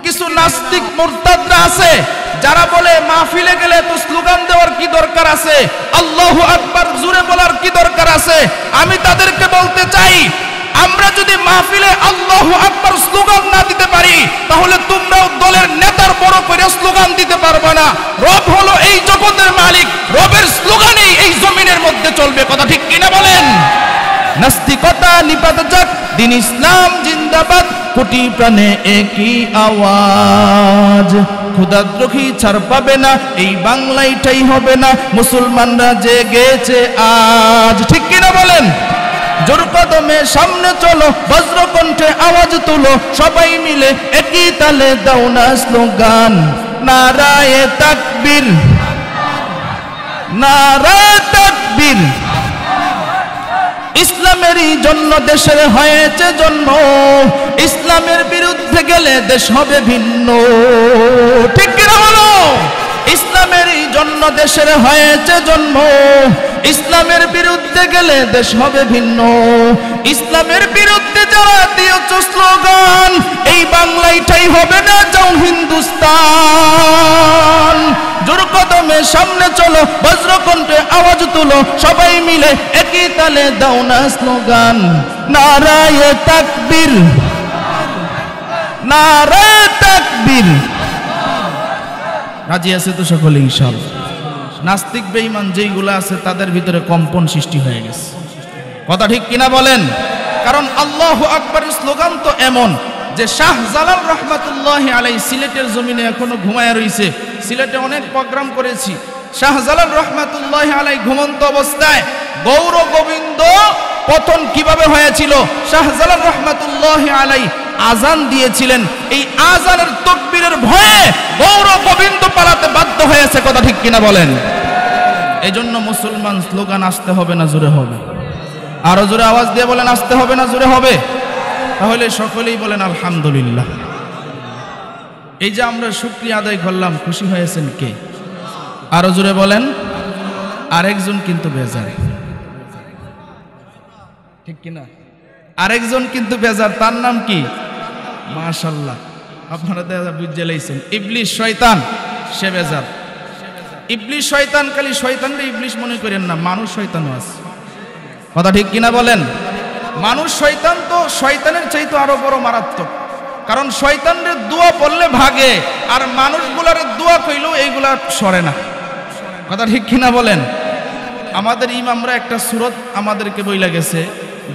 কিছু নাস্তিক মুরতাদরা আছে যারা বলে মাহফিলে গেলে তো স্লোগান দেওয়ার কি দরকার আছে, আল্লাহু আকবার জোরে বলার কি দরকার আছে। আমি তাদেরকে বলতে চাই, আমরা যদি মাহফিলে আল্লাহু আকবার স্লোগান না দিতে পারি, তাহলে তোমরাও দলের নেতার বড় করে স্লোগান দিতে পারবে না। রব হলো এই জগতের মালিক, রবের স্লোগানেই এই জমিনের মধ্যে চলবে। কথা ঠিক কিনা বলেন? নাস্তিকতা নিপাত যাক, দিন ইসলাম জিন্দাবাদ, কোটি প্রাণে একই আওয়াজ। ক্ষুধাদ্রোহী ছাড় পাবে না, এই বাংলাইটাই হবে না, মুসলমানরা জেগেছে আজ। ঠিক কিনা বলেন? জোর কদমে সামনে চলো, বজ্রকণ্ঠে আওয়াজ তুলো, সবাই মিলে একই তালে দাও না স্লোগান, নারায়ে তাকবীর, নারায়ে তাকবীর। ইসলামেরই জন্য দেশের হয়েছে জন্ম, ইসলামের বিরুদ্ধে গেলে দেশ হবে ভিন্ন। ঠিক কিনা বলো? ইসলামেরই জন্য দেশের হয়েছে জন্ম, ইসলামের বিরুদ্ধে গেলে দেশ হবে ভিন্ন। ইসলামের বিরুদ্ধে যারা দিয়েছ স্লোগান, এই বাংলাইটাই হবে না, যাও হিন্দুস্তান। জোর কদমে সামনে চলো, বজ্রকণ্ঠে আওয়াজ তুলো, সবাই মিলে একই তালে দাও না স্লোগান, নারায়ে তাকবীর, নারায়ে তাকবীর। রাজি আছে তো সকলে ইনশাআল্লাহ? নাস্তিক বেঈমান যেইগুলো আছে তাদের ভিতরে কম্পন সৃষ্টি হয়ে গেছে। কথা ঠিক কিনা বলেন? কারণ আল্লাহু আকবার স্লোগান তো এমন যে শাহজালাল রহমাতুল্লাহি আলাইহি সিলেটের জমিনে এখনো ঘুমায়া রইছে। সিলেটে অনেক প্রোগ্রাম করেছি। শাহজালাল রহমাতুল্লাহি আলাইহি ঘুমন্ত অবস্থায় গৌর গোবিন্দ পতন কিভাবে হয়েছিল, শাহজালাল রহমাতুল্লাহি আলাইহি আজান দিয়েছিলেন। এই আজানের তাকবীরের ভয়ে গৌর গোবিন্দ পালাতে বাধ্য হয়েছে। কথা ঠিক কিনা বলেন? এই জন্য মুসলমান স্লোগান আসতে হবে না জোরে হবে? আরো জোরে আওয়াজ দিয়ে বলেন, আসতে হবে না জোরে হবে? তাহলে সকলেই বলেন আলহামদুলিল্লাহ। এই যে আমরা শুকরিয়া আদায় করলাম, খুশি হয়েছেন কে? আরো জোরে বলেন। আরেকজন কিন্তু বেজার। ঠিক কিনা? আরেকজন কিন্তু বেজার, তার নাম কি? মাশাআল্লাহ, আপনারা বুঝে লাইছেন। ইবলিস শয়তান, সে বেজার। ইবলিস শয়তান, খালি শয়তানরে ইবলিস মনে করেন না, মানুষ শয়তানও আছে। কথা ঠিক কিনা বলেন? মানুষ শয়তান তো শয়তানের চাইতে আরো বড় মারাত্মক। কারণ শয়তানের দোয়া পড়লে ভাগে, আর মানুষগুলার দোয়া কইলেও এইগুলা সরে না। কথা ঠিক কিনা বলেন? আমাদের ইমামরা একটা সূরত আমাদেরকে বইলা গেছে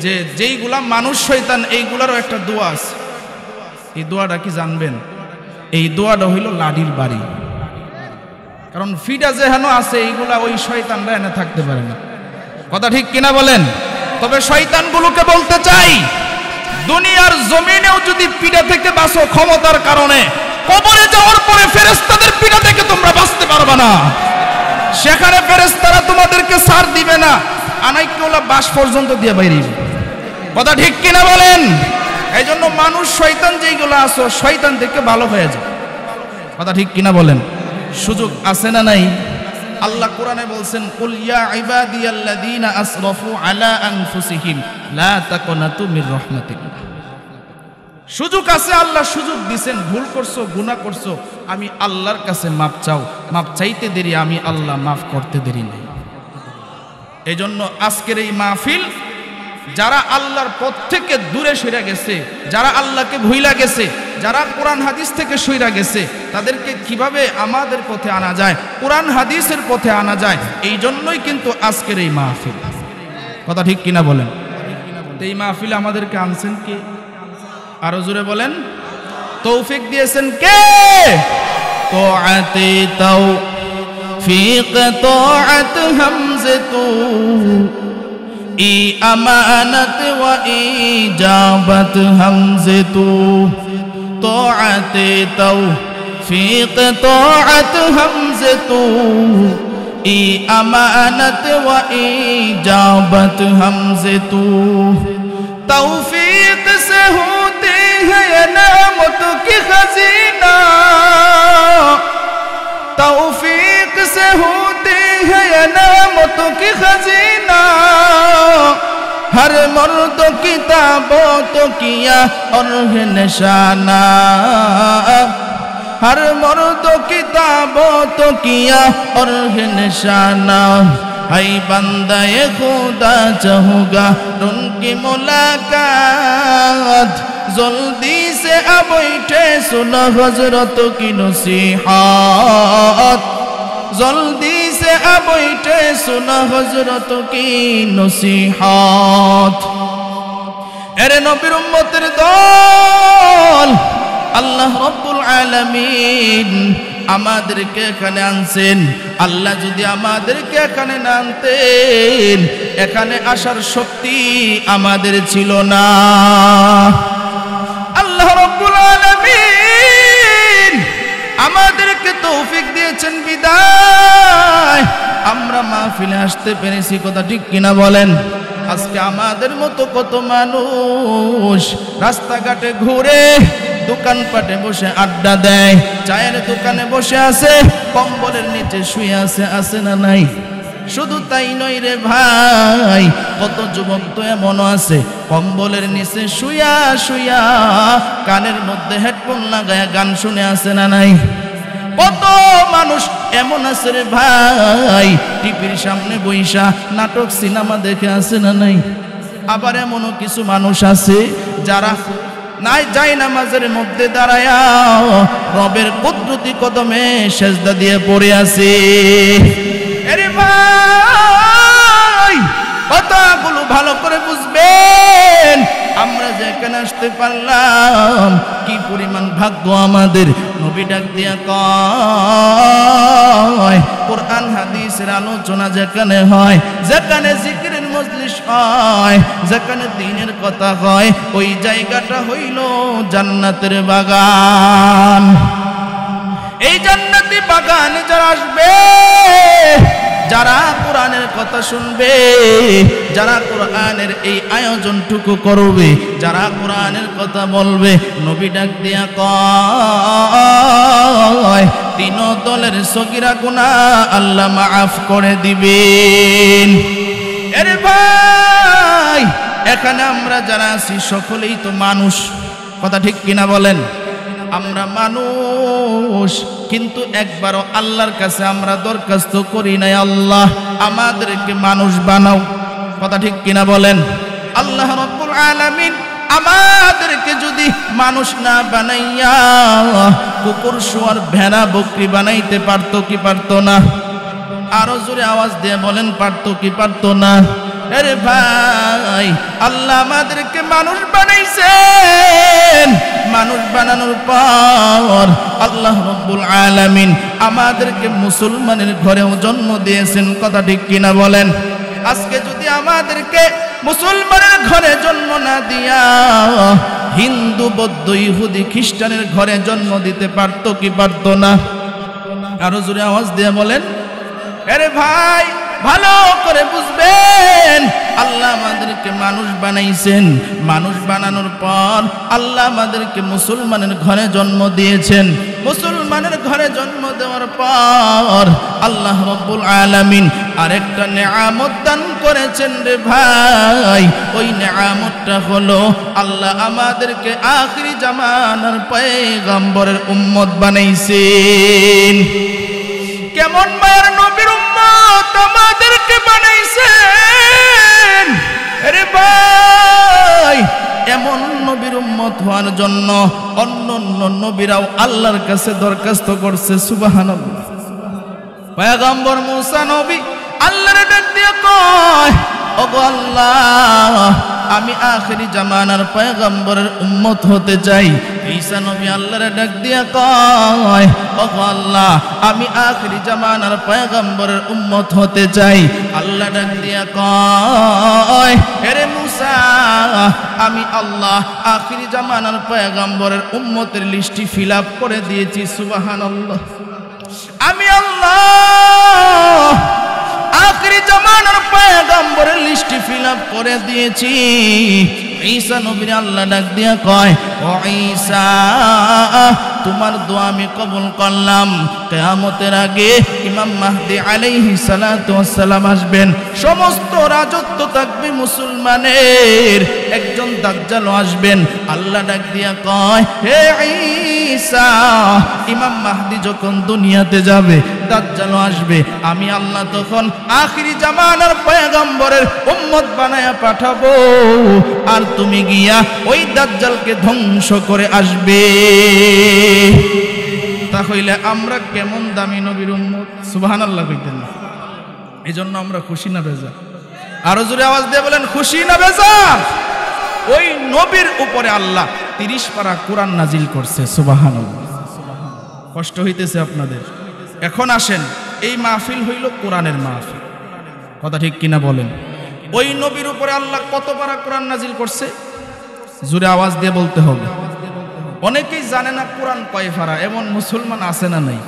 যে যেইগুলা মানুষ শয়তান, এইগুলারও একটা দোয়া আছে। এই দোয়াটা কি জানবেন? এই দোয়াটা হইল লাঠির বাড়ি। কারণ ফিডা যেহানো আছে, এইগুলা ওই শয়তানরা এনে থাকতে পারে না। কথা ঠিক কিনা বলেন? তবে শয়তানগুলোকে বলতে চাই, দুনিয়ার জমিনেও যদি পিঠা থেকে বাঁচো ক্ষমতার কারণে, কবরে যাওয়ার পরে ফেরেশতাদের পিঠা থেকে তোমরা বাঁচতে পারবে না। সেখানে ফেরেশতারা তোমাদেরকে ছাড় দিবে না, আনাইকেওলা বাস পর্যন্ত দিয়ে বাইরে। কথা ঠিক কিনা বলেন? এই জন্য মানুষ শয়তান যেইগুলো আছো, শয়তান থেকে ভালো হয়ে যাও। কথা ঠিক কিনা বলেন? সুযোগ আছে না নাই? আল্লাহ কোরআনে বলছেন, কুল ইয়া ইবাদিয়াল্লাযীনা আসরাফু আলা আনফুসিহিম লা তাকুনাতু মির রাহমাতিল্লাহ। সুযোগ আছে, আল্লাহ সুযোগ দিবেন। ভুল করছো, গুনাহ করছো, আমি আল্লাহর কাছে মাপ চাও। মাপ চাইতে দেরি, আমি আল্লাহ মাফ করতে দেরি নেই। এজন্য আজকের এই মাহফিল, যারা আল্লাহর পথ থেকে দূরে সরে গেছে, যারা আল্লাহকে ভুইলা গেছে, যারা কোরআন হাদিস থেকে সরে গেছে, তাদেরকে কিভাবে আমাদের পথে আনা যায়, কোরআন হাদিসের পথে আনা যায়, এই জন্যই কিন্তু আজকের এই মাহফিল। কথা ঠিক কিনা বলেন? এই মাহফিলে আমাদেরকে আনছেন কে? আরো জোরে বলেন। তৌফিক দিয়েছেন কে? তোআতে তৌফিক তোআত হামজাতু ই আমানত ওয়া ইজাবত হামজাতু। তোআতে তৌফিক তোআত হামজাতু ই আমানত ওয়া ইজাবত হামজাতু। तौफीक से होते हैं नेमतों की खजीना, तौफीक से होते हैं नेमतों की खजीना। हर मर्द की ताबो तो किया और है निशाना, हर मर्द किताब तो किया और है निशाना हाय बंदाए खुदा चाहूँगा उनकी मुलाकात जल्दी से अब बैठे सुना हजरत की नसीहत जल्दी से अब बैठे सुना हजरत की नसीहत एरे नबीर उम्मतेर दल আল্লাহ রব্বুল আলামিন আমাদেরকে এখানে আনছেন আল্লাহ যদি আমাদেরকে এখানে না আনতেন এখানে আসার শক্তি আমাদের ছিল না আল্লাহ রব্বুল আলামিন আমাদেরকে তৌফিক দিয়েছেন বিদায় আমরা মাহফিলে আসতে পেরেছি কথা ঠিক কিনা বলেন আজকে আমাদের মতো কত মানুষ রাস্তাঘাটে ঘুরে দোকানপাটে বসে আড্ডা দেয় চায়ের দোকানে বসে আছে কম্বলের নিচে শুয়ে আছে না নাই শুধু তাই নয় রে ভাই কত যুবক তো এমন আছে কম্বলের নিচে শুয়া শুয়া কানের মধ্যে হেডফোন লাগায়া গান শুনে আছে না নাই কত মানুষ এমন আছে রে ভাই টিভির সামনে বইসা নাটক সিনেমা দেখে আছে না নাই আবার এমনও কিছু মানুষ আছে যারা নাই যাই নামাজের মধ্যে দাঁড়ায়া রবের কুদরতি কদমে সেজদা দিয়ে পড়ে আছে আরে ভাই কথাগুলো ভালো করে বুঝবেন আমরা যেখানে আসতে পারলাম কি পরিমাণ ভাগ্য আমাদের নবী ডাক দিয়া কয় কোরআন হাদিসের আলোচনা যেখানে হয় যেখানে জিকিরের মজলিস হয় যেখানে দ্বীনের কথা হয় ওই জায়গাটা হইল জান্নাতের বাগান এই জান্নাতি বাগানে যারা আসবে যারা কোরআনের কথা শুনবে যারা কোরআনের এই আয়োজনটুকু করবে যারা কোরআনের কথা বলবে নবী ডাক দিয়া কয় তিন দলের সগীরা গুনাহ আল্লাহ মাফ করে দিবেন আরে ভাই এখানে আমরা যারা আছি সকলেই তো মানুষ কথা ঠিক কিনা বলেন আমরা মানুষ কিন্তু একবারও আল্লাহর কাছে আমরা দরখাস্ত করি নাই আল্লাহ আমাদেরকে মানুষ বানাও কথা ঠিক কিনা বলেন আল্লাহ রাব্বুল আলামিন আমাদেরকে যদি মানুষ না বানাইয়া কুকুর শুয়োর ভেড়া বকরি বানাইতে পারতো কি পারতো না আরো জোরে আওয়াজ দিয়ে বলেন পারতো কি পারতো না আরে ভাই আল্লাহ আমাদেরকে মানুষ বানাইছেন মানুষ বানানোর পর আল্লাহ রাব্বুল আলামিন আমাদেরকে মুসলমানের ঘরেও জন্ম দিয়েছেন কথা ঠিক কিনা বলেন আজকে যদি আমাদেরকে মুসলমানের ঘরে জন্ম না দিয়া হিন্দু বৌদ্ধ ইহুদি খ্রিস্টানের ঘরে জন্ম দিতে পারতো কি পারতো না আরো জোরে আওয়াজ দিয়ে বলেন আরে ভাই ভালো করে বুঝবেন আল্লাহ আমাদেরকে মানুষ বানাইছেন মানুষ বানানোর পর আল্লাহ আমাদেরকে মুসলমানের ঘরে জন্ম দিয়েছেন মুসলমানের ঘরে জন্ম দেওয়ার পর আল্লাহ রাব্বুল আলামিন আরেকটা নেয়ামত দান করেছেন রে ভাই ওই নেয়ামতটা হলো আল্লাহ আমাদেরকে আখিরি জামানার পয়গম্বরের উম্মত বানাইছেন কেমন মায়ের নবীর উম্মত আমাদেরকে বানাইছেন আরে ভাই এমন নবীর উম্মত হওয়ার জন্য অন্যান্য নবীরাও আল্লাহর কাছে দরখাস্ত করছে সুবহানাল্লাহ পয়গম্বর মুসা নবী আল্লাহর ডাক দিয়ে কয় ওগো আল্লাহ আমি আখিরি জামানার পয়গম্বরের উম্মত হতে চাই ঈসা নবী আল্লাহর ডাক দিয়া কয় ওগো আল্লাহ আমি আখিরি জামানার পয়গম্বরের উম্মত হতে চাই আল্লাহ ডাক দিয়া কয় হে মুসা আমি আল্লাহ আখিরি জামানার পয়গম্বরের উম্মতের লিস্টটি ফিল আপ করে দিয়েছি সুবহানাল্লাহ আমি আল্লাহ আখিরি জামানার পয়গম্বরের লিস্টটি ফিল আপ করে দিয়েছি ঈসা নবীর আল্লাহ ডাক দিয়া কয় ও ঈসা তোমার দোয়া আমি কবুল করলাম। কিয়ামতের আগে ইমাম মাহদী আলাইহিস সালাতু ওয়াস সালাম আসবেন, সমস্ত রাজত্ব থাকবে মুসলমানের, একজন দাজ্জালও আসবেন। আল্লাহ ডাক দিয়া কয়, হে ঈসা, ইমাম মাহদী যখন দুনিয়াতে যাবে, দাজ্জালও আসবে, আমি আল্লাহ তখন আখিরি জামানার পয়গম্বরের উম্মত বানায়া পাঠাবো, আর তুমি গিয়া ওই দাজ্জালকে ধ্বংস করে আসবে। তাহলে আমরা কেমন দামি নবীর উম্মত, সুবহানাল্লাহ কইতেন না? এই জন্য আমরা খুশি না বেজার? আরো জোরে আওয়াজ দিয়ে বলেন, খুশি না বেজার? ওই নবীর উপরে আল্লাহ 30 পারা কোরআন নাজিল করছে, সুবহানাল্লাহ। কষ্ট হইতেছে আপনাদের? এখন আসেন, এই মাহফিল হইল কোরআনের মাহফিল, কথা ঠিক কিনা বলেন? ওই নবীর উপরে আল্লাহ কত পারা কোরআন নাজিল করছে? জোরে আওয়াজ দিয়ে বলতে হবে। অনেকেই জানে না কোরআন কয় পারা, এমন মুসলমান আছে না নাই?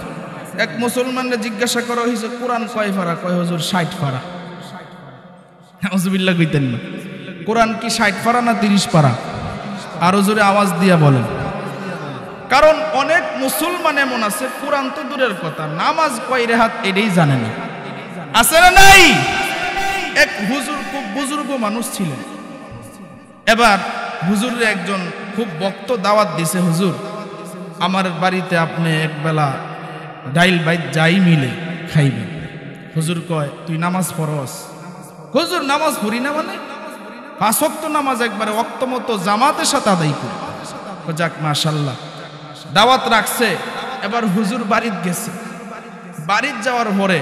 এক মুসলমানকে জিজ্ঞাসা করা হয়েছে কোরআন কয় পারা, কয় হুজুর 60 পারা। আউযুবিল্লাহ কইতেন না? কোরআন কি 60 পারা না 30 পারা? আরো জোরে আওয়াজ দিয়া বলেন। কারণ অনেক মুসলমান এমন আছে, কোরআন তো দূরের কথা, নামাজ কয় রেখাত এটাই জানে না। আছে না নাই? এক হুজুর খুব বুজুর্গ মানুষ ছিলেন। এবার হুজুরের একজন খুব বক্ত দাওয়াত দিছে, হুজুর আমার বাড়িতে আপনি একবেলা ডাইল বাইত যাই মিলে খাইবেন। হুজুর কয়, তুই নামাজ পড়স? হুজুর নামাজ পড়ি না মানে? 5 ওয়াক্ত নামাজ একবারে ওয়াক্ত মতো জামাতের সাথে আদায় করি। যাক মাশাআল্লাহ, দাওয়াত রাখছে। এবার হুজুর বাড়িত গেছে, বাড়িত যাওয়ার পরে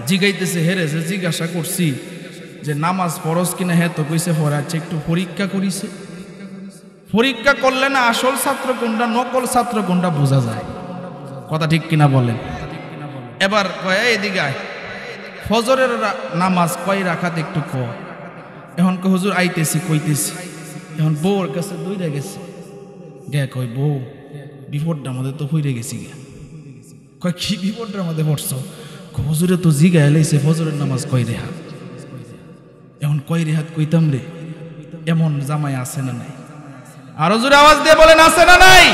জিগাইতেছে, হেরে যে জিজ্ঞাসা করছি যে নামাজ পড়স কিনা, হ্যাঁ তো কইছে পড়াচ্ছে, একটু পরীক্ষা করিছে। পরীক্ষা করলে না আসল ছাত্র কোনটা নকল ছাত্র কোনটা বোঝা যায়, কথা ঠিক কিনা বলেন? এবার কয়, এদিকে আয়, ফজরের নামাজ কয় রাখাত একটু ক। এখন কে হুজুর আইতেছি কইতেছি। এখন বউর কাছে দৌড়ে গেছে, গে কয়, বউ বিপদটার মধ্যে তো হইরে গেছি গে। কয়, কি বিপদটার মধ্যে পড়ছো? হুজুরে তো জিগা এলাইছে ফজরের নামাজ কয় রেহাত। এখন কয় রেহাত কইতাম রে, এমন জামাই আছে না নাই? আরো জোরে আওয়াজ দিয়ে বলেন, আছে না নাই?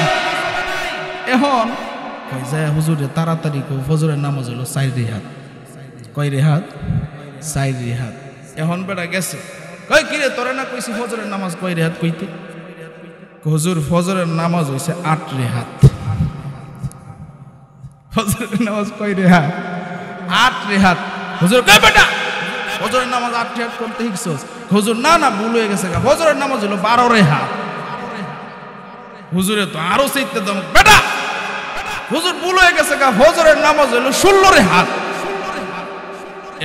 এখন কয় যায়, হুজুরে তাড়াতাড়ি কই, ফজরের নামাজ হলো 4 রেহাত। কয় রেহাত? 4 রেহাত। এখন বেটা গেছে, কয় কিরে তোরে না কইছি ফজরের নামাজ কয় রেহাত কইতে? হুজুর ফজরের নামাজ হইছে 8 রেহাত। ফজরের নামাজ কয় রেহাত? 8 রেহাত। হুজুর কয় বেটা ফজরের নামাজ 8 রেহাত করতে শিখছস? হুজুর না না ভুল হয়ে গেছে, ফজরের নামাজ হলো 12 রেহাত। হুজুরে তো আরো চাইতে দম, বেটা হুজুর ভুল হয়ে গেছে, ফজরের নামাজ হলো 16 রেহাত।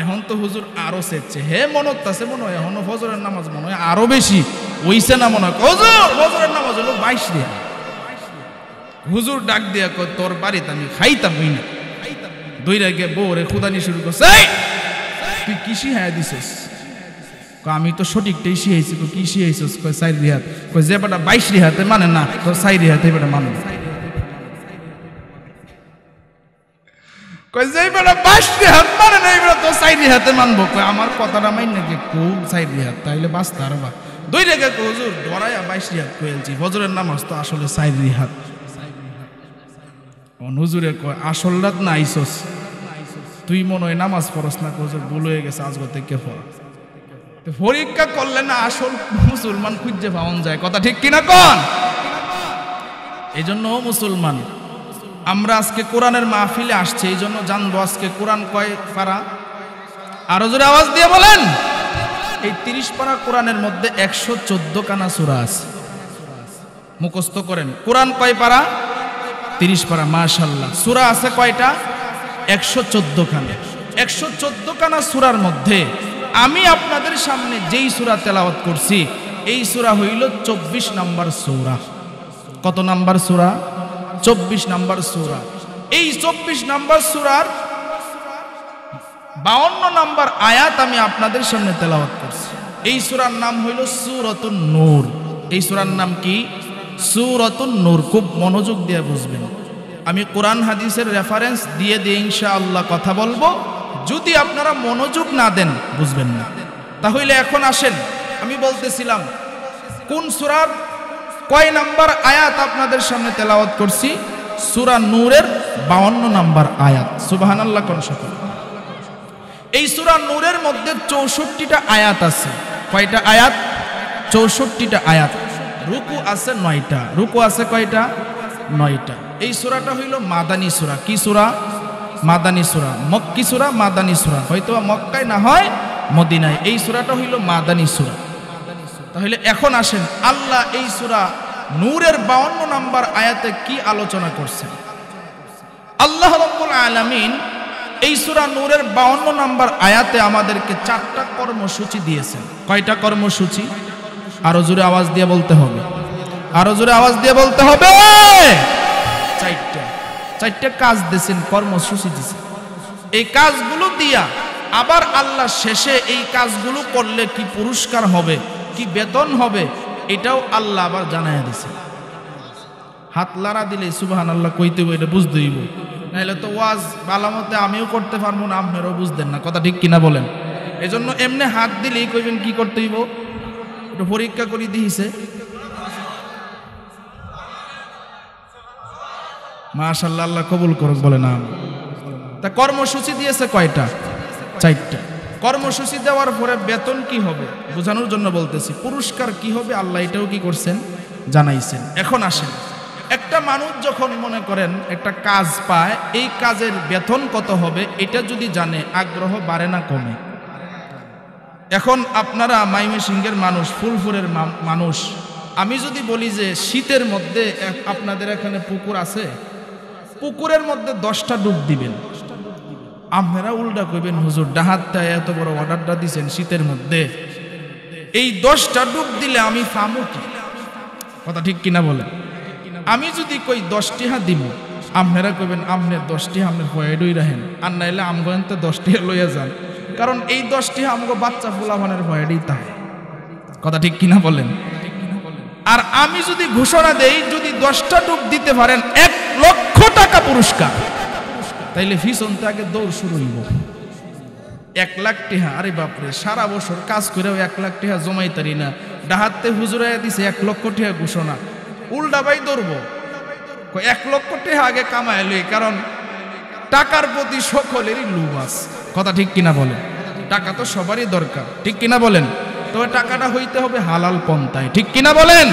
এখন তো হুজুর আরো চেয়েছে, হে মনত আছে মনে হয় এখনো ফজরের নামাজ মনে হয় আরো বেশি হইছে না মনে হয়? হুজুর ফজরের নামাজ হলো 22 রেহাত। হুজুর ডাক দিয়া কয়, তোর বাড়িতে আমি খাইতাম হই না। দইরা গিয়ে বউরে খুদানি শুরু করছে, তুই কি শিখাইয়া দিছিস? আমি তো সঠিকটাই শিখাইছি। কি শিখাইছিস? কয় 4 রেহাত। কয় যে বেটা 22 রেহাতে মানে না, তো 4 রেহাতে বেটা মানে। কয় যে বেটা 22 রেহাত মানে না, এবার তো 4 রেহাতে মানবো। কয় আমার কথাটা মাইন নাকি খুব 4 রেহাত, তাইলে বাঁচতে আর বা দুই রেখে হুজুর ধরাইয়া 22 রেহাত কয়েলছি, ফজরের নামাজ তো আসলে 4 রেহাত। হুজুরে কয়, আসল রাত না আইসস, তুই মনে হয় নামাজ পড়স না। হুজুর ভুল হয়ে গেছে, আজকে থেকে পড়া। পরীক্ষা করলে না আসল মুসলমান খুঁজে পাওয়া যায়, কথা ঠিক কিনা কন? এই জন্য মুসলমান আমরা আজকে কোরআনের মাহফিলে আসছে, এই জন্য জানবো আজকে কোরআন কয় পারা। আরো জোরে আওয়াজ দিয়ে বলেন। এই 30 পারা কোরআনের মধ্যে 114 খানা সূরা আছে, মুখস্থ করেন। কোরআন কয় পারা? 30 পারা। মাশাআল্লাহ। সূরা আছে কয়টা? 114 খানা। 114 খানা সূরার মধ্যে আমি আপনাদের সামনে যেই সূরা তেলাওয়াত করছি, এই সূরা হইল 24 নম্বর সূরা। কত নাম্বার সূরা? 24 নম্বর সূরা। এই 24 নম্বর সূরার 52 নম্বর আয়াত আমি আপনাদের সামনে তেলাওয়াত করছি। এই সূরার নাম হইল সূরাতুন নূর। এই সূরার নাম কি? সূরাতুন নূর। খুব মনোযোগ দিয়ে বুঝবেন। আমি কোরআন হাদিসের রেফারেন্স দিয়ে দিয়ে ইনশাআল্লাহ কথা বলবো, যদি আপনারা মনোযোগ না দেন বুঝবেন না। তাহলে এখন আসেন, আমি বলতেছিলাম কোন সূরার কয় নাম্বার আয়াত আপনাদের সামনে তেলাওয়াত করছি? সূরা নূরের 52 নাম্বার আয়াত। সুবহানাল্লাহ কোন সকল। এই সূরা নূরের মধ্যে 64টা আয়াত আছে। কয়টা আয়াত? 64টা আয়াত। রুকু আছে 9টা। রুকু আছে কয়টা? 9টা। এই সূরাটা হইল মাদানী সূরা। কি সূরা? মাদানী সূরা। মক্কি সূরা, মাদানী সূরা। হয়তো মক্কায় না হয় মদিনায়। এই সূরাটা হইল মাদানী সূরা। তাহলে এখন আসেন, আল্লাহ এই সূরা নূরের 52 নাম্বার আয়াতে কি আলোচনা করছেন? আল্লাহ রাব্বুল আলামিন এই সূরা নূরের 52 নাম্বার আয়াতে আমাদেরকে 4টা কর্মসূচি দিয়েছেন। কয়টা কর্মসূচি? আরো জোরে আওয়াজ দিয়ে বলতে হবে। আরো জোরে আওয়াজ দিয়ে বলতে হবে। 4টা কাজ দিয়েছেন, কর্মসূচি দিয়েছেন। এই কাজগুলো দিয়া আবার আল্লাহ শেষে এই কাজগুলো করলে কি পুরস্কার হবে, কি বেতন হবে, এটাও আল্লাহ আবার জানাইয়া দিছে। হাত লাড়া দিলে সুবহানাল্লাহ কইতে হবে, এটা বুঝতে হইব, নাহলে তো ওয়াজ বালামতে আমিও করতে পারবো না, আপনারাও বুঝতেন না। কথা ঠিক কিনা বলেন? এজন্য এমনি হাত দিলেই কইবেন কি করতে হইব, একটু পরীক্ষা করে দিয়েছে। মাশাআল্লাহ, আল্লাহ কবুল করুক, বলে না। তা কর্মসূচি দিয়েছে কয়টা? 4টা। কর্মসূচি দেওয়ার পরে বেতন কি হবে বোঝানোর জন্য বলতেছি, পুরস্কার কি হবে আল্লাহ এটাও কি করছেন, জানাইছেন। এখন আসেন, একটা মানুষ যখন মনে করেন একটা কাজ পায়, এই কাজের বেতন কত হবে এটা যদি জানে, আগ্রহ বাড়ে না কমে? এখন আপনারা ময়মনসিংহের মানুষ, ফুলপুরের মানুষ, আমি যদি বলি যে শীতের মধ্যে আপনাদের এখানে পুকুর আছে, পুকুরের মধ্যে 10টা ডুব দিবেন, আপনারা উল্টা কইবেন হুজুর ডাহাতটা এত বড় অর্ডারটা দিছেন শীতের মধ্যে, এই 10টা ডুব দিলে আমি ফামু কি? কথা ঠিক কিনা বলেন? আমি যদি কই 10টি দিব, আপনারা কইবেন আপনি 10টি আপনার ভয়েডই রাখেন, আর নাইলে আমগোয়েন তো 10টি লইয়া যান, কারণ এই 10টি আমগো বাচ্চা ফুলাভানের ভয়েডই তাই। কথা ঠিক কিনা বলেন? আর আমি যদি ঘোষণা দেই, যদি 10টা ডুব দিতে পারেন 1 লক্ষ টাকা পুরস্কার, তাইলে পিছন থেকে দৌড় শুরু হইব। 1 লাখ টাকা, আরে বাপরে, সারা বছর কাজ করেও 1 লাখ টাকা জমাইতারি না, ডাহাতে হুজুরাইয়া দিছে 1 লক্ষ টাকা ঘোষণা, উল্টা ভাই দৌড়বো। 1 লক্ষ টাকা আগে কামায় লই, কারণ টাকার প্রতি সকলেরই লোভ আছে। কথা ঠিক কিনা বলেন? টাকা তো সবারই দরকার, ঠিক কিনা বলেন? তবে টাকাটা হইতে হবে হালাল পন্থায়, ঠিক কিনা বলেন?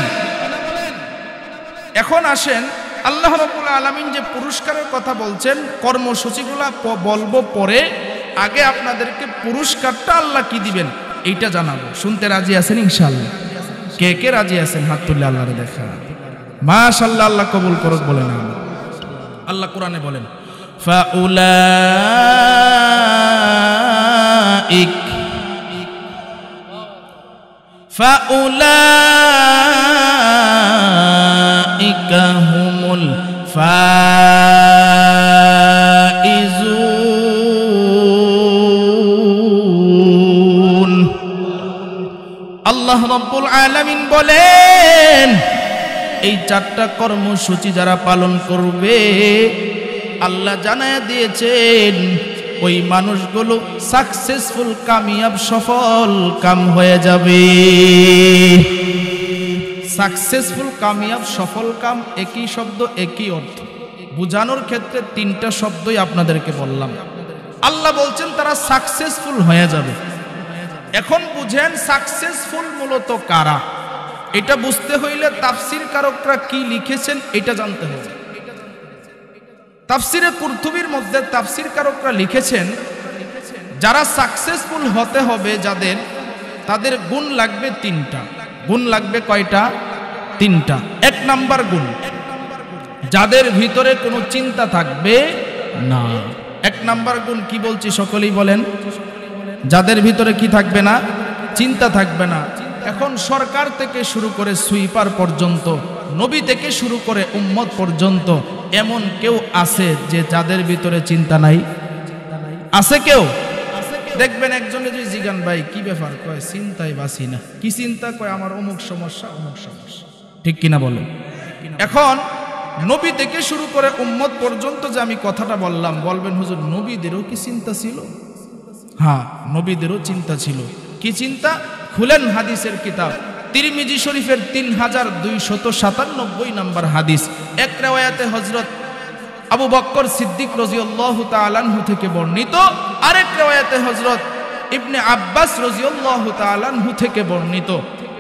এখন আসেন, আল্লাহ রাব্বুল আলামিন যে পুরস্কারের কথা বলছেন, কর্মসূচিগুলা বলবো পরে, আগে আপনাদেরকে পুরস্কারটা আল্লাহ কি দিবেন এইটা জানাবো। শুনতে রাজি আছেন ইনশাআল্লাহ? কে কে রাজি আছেন হাত তুলে আল্লাহরে দেখা। মাশাআল্লাহ, আল্লাহ কবুল করুক, বলেন। আল্লাহ কোরআনে বলেন, ফাউলাইকা হুমুল ফাইজুন। আল্লাহ রাব্বুল আলামিন বলেন, এই 4টা কর্মসূচি যারা পালন করবে, আল্লাহ জানায়া দিয়েছেন ওই মানুষগুলো সাকসেসফুল, কামিয়াব, সফল কাম হয়ে যাবে। সাকসেসফুল, কামিয়াব, সফল কাম একই শব্দ, একই অর্থ। বোঝানোর ক্ষেত্রে 3টা শব্দই আপনাদেরকে বললাম। আল্লাহ বলছেন তারা সাকসেসফুল হয়ে যাবে। এখন বুঝেন সাকসেসফুল মূলত কারা, এটা বুঝতে হইলে তাফসীর কারকরা কি লিখেছেন এটা জানতে হবে। তাফসীরে কুরতুবীর মধ্যে তাফসীর কারকরা লিখেছেন, যারা সাকসেসফুল হতে হবে যাদের, তাদের গুণ লাগবে 3টা। গুণ লাগবে কয়টা? 3টা। 1 নাম্বার গুণ, যাদের ভিতরে কোনো চিন্তা থাকবে না। 1 নাম্বার গুণ কি বলছি সকলেই বলেন? যাদের ভিতরে কি থাকবে না? চিন্তা থাকবে না। এখন সরকার থেকে শুরু করে সুইপার পর্যন্ত, নবী থেকে শুরু করে উম্মত পর্যন্ত, এমন কেউ আছে যে যাদের ভিতরে চিন্তা নাই? আছে কেউ? দেখবেন একজনে যদি জিগান, ভাই কি ব্যাপার? কয় চিন্তায় বাসি না। কি চিন্তা? কয় আমার অমুক সমস্যা, অমুক সমস্যা। ঠিক কিনা বলেন? এখন নবী থেকে শুরু করে উম্মত পর্যন্ত যে আমি কথাটা বললাম, বলবেন হুজুর নবীদেরও কি চিন্তা ছিল? হ্যাঁ, নবীদেরও চিন্তা ছিল। কি চিন্তা? খুলেন হাদিসের কিতাব, তিরমিজি শরীফের 3297 নম্বর হাদিস। এক রিওয়ায়াতে হযরত আবু বকর সিদ্দিক রাদিয়াল্লাহু তাআলা আনহু থেকে বর্ণিত, আরেক রিওয়ায়াতে হযরত ইবনে আব্বাস রাদিয়াল্লাহু তাআলা আনহু থেকে বর্ণিত।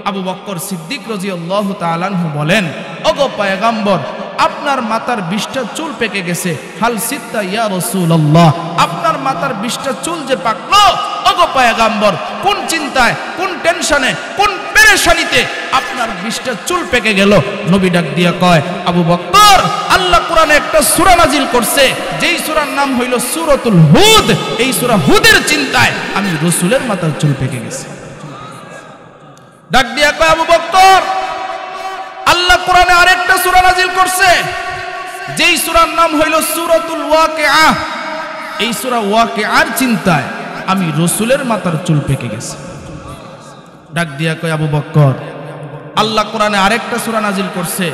আবু বকর সিদ্দিক রাদিয়াল্লাহু তাআলা আনহু বলেন, ওগো পয়গম্বর, আপনার মাথার 20টা চুল পেকে গেছে। হাল সিত্তা ইয়া রাসূলুল্লাহ, আপনার মাথার 20টা চুল যে পাকলো, ওগো পয়গম্বর, কোন চিন্তায়, কোন টেনশনে, কোন পেরেশানিতে আপনার 20টা চুল পেকে গেল? নবী ডাক দিয়া কয়, আবু বকর, আল্লাহ কোরআনে একটা সূরা নাজিল করছে, যেই সূরার নাম হইল সূরাতুল হুদ। এই সূরা হুদের চিন্তায় আমি রাসূলের মাথার চুল পেকে গেছে। ডাক দিয়া কয়, আবু বকর, আল্লাহ কোরআনে আরেকটা সূরা নাজিল করছে, যেই সূরার নাম হইল সূরাতুল ওয়াকিআ। এই সূরা ওয়াকিআর চিন্তায় আমি রাসূলের মাথার চুল পেকে গেছে। ডাক দিয়া কয়, আবু বকর, আল্লাহ কোরআনে আরেকটা সূরা নাজিল করছে,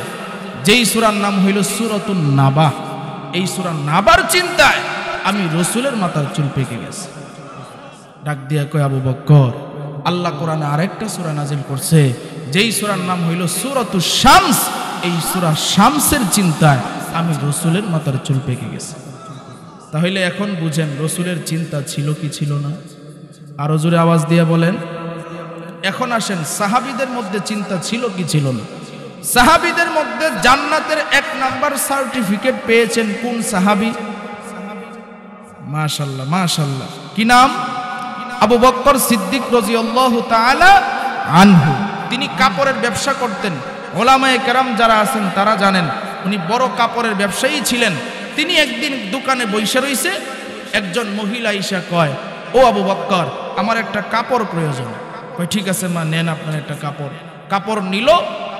যেই সূরার নাম হইল সূরাতুন নাবা। এই সূরা নাবার চিন্তায় আমি রাসূলের মাথার চুল পেকে গেছে। ডাক দিয়া কয়, আবু বকর, আল্লাহ কোরআনে আরেকটা সূরা নাজিল করছে, যেই সূরার নাম হইল সূরাতুশ শামস। এই সূরা শামসের চিন্তায় আমি রাসূলের মাথার চুল পেকে গেছে। তাহলে এখন বুঝেন রাসূলের চিন্তা ছিল কি ছিল না? আরো জোরে আওয়াজ দিয়ে বলেন। এখন আসেন, সাহাবীদের মধ্যে চিন্তা ছিল কি ছিল না? সাহাবীদের মধ্যে জান্নাতের 1 নাম্বার সার্টিফিকেট পেয়েছেন কোন সাহাবী? মাশাআল্লাহ, মাশাআল্লাহ। কি নাম? আবু বকর সিদ্দিক রাদিয়াল্লাহু তাআলা আনহু। তিনি কাপড়ের ব্যবসা করতেন। ওলামায়ে কেরাম যারা আছেন তারা জানেন, উনি বড় কাপড়ের ব্যবসায়ী ছিলেন। তিনি একদিন দোকানে বসে রইছে, একজন মহিলা আইসা কয়, ও আবু বকর, আমার একটা কাপড় প্রয়োজন। কয়, ঠিক আছে মা, নেন আপনার একটা কাপড়। কাপড় নিল,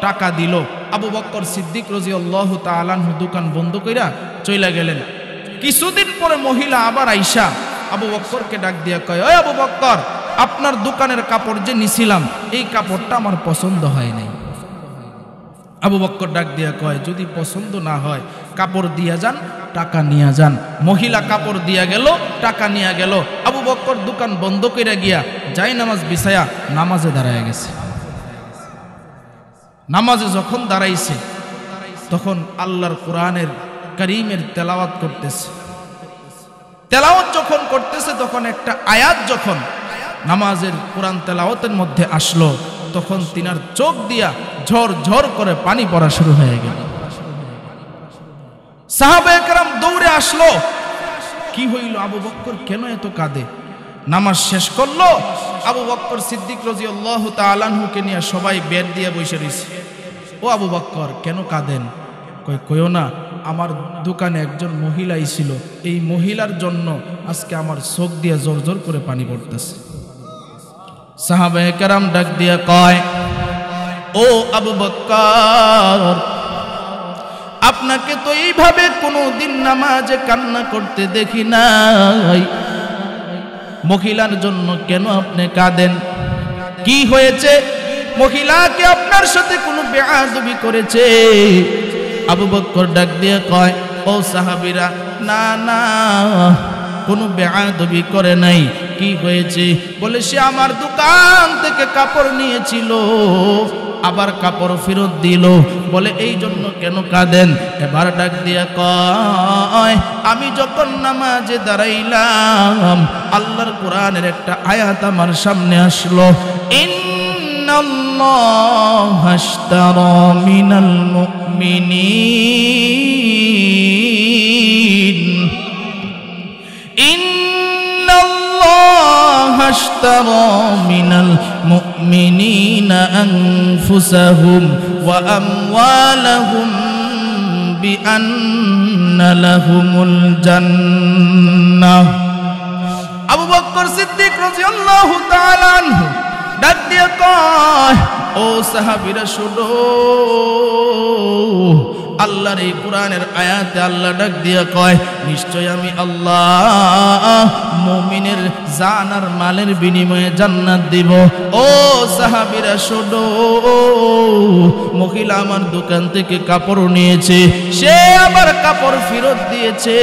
টাকা দিল। আবু বকর সিদ্দিক রাদিয়াল্লাহু তাআলা আনহু দোকান বন্ধ কইরা চইলা গেলেন। কিছুদিন পরে মহিলা আবার আইসা আবু বকরকে ডাক দিয়া কয়, ওই আবু বকর, আপনার দোকানের কাপড় যে নিছিলাম, এই কাপড়টা আমার পছন্দ হয় নাই। আবু বকর ডাক দিয়া কয়, যদি পছন্দ না হয় কাপড় দিয়া যান, টাকা নিয়ে যান। মহিলা কাপড় দিয়া গেল, টাকা নিয়ে গেল। আবু বকর দোকান বন্ধ কইরা গিয়া যাই নামাজ বিছায়া নামাজে দাঁড়ায় গেছে। নামাজে যখন দাঁড়াইছে, তখন আল্লাহর কোরআনের কারীমের তেলাওয়াত করতেছে। তেলাওয়াত যখন করতেছে, তখন একটা আয়াত যখন নামাজের কোরআন তেলাওয়াতের মধ্যে আসলো, তখন তিনার চোখ দিয়া ঝর ঝর করে পানি পড়া শুরু হয়ে গেল। সাহাবায়ে কেরাম দৌড়ে আসলো। কি হইল? আবু বকর কেন এত কাঁদে? নামাজ শেষ করলো, আবু বকর সিদ্দিক রাদিয়াল্লাহু তাআলা আনহুকে নিয়ে সবাই বের দিয়ে বসে রইছে। ও আবু বকর, কেন কাঁদেন? কইও না, আমার দোকানে একজন মহিলা ছিল, এই মহিলার জন্য আজকে আমার চোখ দিয়ে জোর জোর করে পানি পড়তেছে। সাহাবায়ে কেরাম ডাক দিয়া কয়, ও আবু বকর, আপনাকে তো এইভাবে কোনোদিন নামাজে কান্না করতে দেখি নাই। মহিলার জন্য কেন আপনি কাঁদেন? কি হয়েছে? মহিলাকে আপনার সাথে কোনো বেয়াদবি করেছে? আবু বকর ডাক দিয়ে কয়, ও সাহাবীরা, না না, কোনো বেয়াদবি করে নাই। কি হয়েছে? বলে, সে আমার দোকান থেকে কাপড় নিয়েছিল, আবার কাপড় ফেরত দিল। বলে, এই জন্য কেন কাঁদেন? এবার ডাক দিয়া কয়, আমি যখন নামাজে দাঁড়াইলাম, আল্লাহর কোরআনের একটা আয়াত আমার সামনে আসলো, ইন্নাল্লাহা আশতারা মিনাল মুমিনিন, ইন্নাল্লাহা আশতারা মিনাল মুমিনিনা আনফুসাহুম ওয়া আমওয়ালাহুম বিআন্না লাহুমুল জান্নাহ। আবু বকর সিদ্দিক রাদিয়াল্লাহু তাআলা আনহু ডাক দিয়ে কয়, ও সাহাবীরা শোনো, আল্লাহর এই কোরআনের আয়াতে আল্লাহ ডাক দিয়া কয়, নিশ্চয় আমি আল্লাহ মুমিনের জান আর মালের বিনিময়ে জান্নাত দিব। ও সাহাবীরা শোনো, মহিলা আমার দোকান থেকে কাপড় নিয়েছে, সে আবার কাপড় ফেরত দিয়েছে।